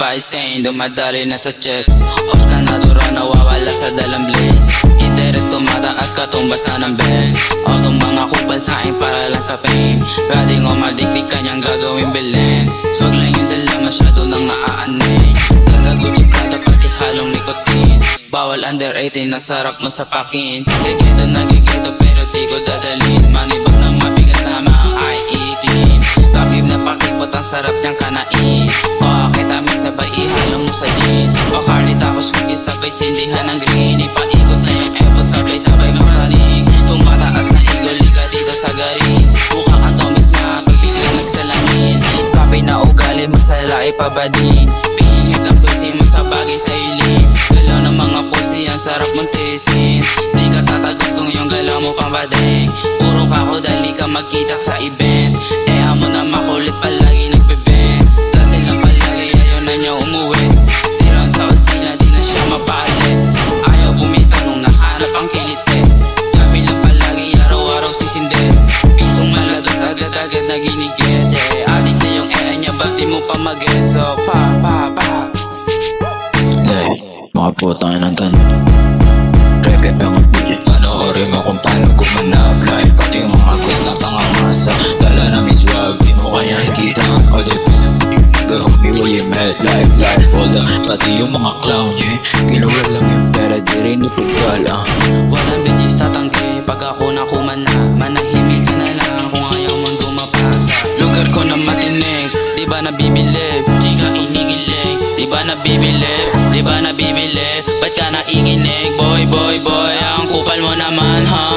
babae sane, dumadali na sa chest. Off na natura, nawawala sa dalang blaze. Interes tumataas, katumbas na ng best. Autong mga kupal sa akin para lang sa fame. Pwedeng o madikdik kanyang gagawin bilhin. Swag lang yung dala, masyado nang naaanin. Nagaguchi ka, dapat ihalong nikotin. Bawal under 18, nasarap mo sa pakin. Gagito nagigito pero di ko dadalhin. Manibag ng mabigat na mga I-18. Pakib na pakipot, ang sarap niyang kanain. O kitamin sabay ihalong mo sa din. O cardi tapos wiki sabay sindihan ng green. Ipaikot na yung apple sabay maraning. Tumataas na igoliga dito sa garin. Mukha kang tomis na pagbiglang nagsalamin. Kape na ugali masala ipabadin. Pihingit ang pusi mo sa bagay sa ilim. Galaw ng mga pusi ang sarap mong tisin. Di ka tatagot kung yung galaw mo pambadeng. Puro kako dali ka magkita sa event. Eh amo na makulit palagi nagbebent. Dahil silang palagi ayaw na niya umuwi. Tirang sa osina di na siya mapali. Ayaw bumita nung nahanap ang kilite. Sabi lang palagi araw-araw sisinde. Pisong malados agad-agad na ginigit. Adik na yung niya ba't di mo pa mag-geso. Pa Mga putang ng tanong Review ng bitches. Panoorin mo kung paano gumanap live. Pati yung mga ghost na tangangasa. Dala na may swag, di mo kaya nakikita ang audit. The homie where you met, life, hold up. Pati yung mga clown, yeah. Ginawa lang yung pera, di rin ipagwala. Walang bitches tatanggi pag ako nakuman na. Manahimik ka na lang kung ayaw mong dumapasa. Lugar ko na matinig, di ba nabibilib? Chika inigilig, di ba nabibilib? Di ba nabibilib? Ba't ka naikinig? Boy, ang kupal mo naman ha.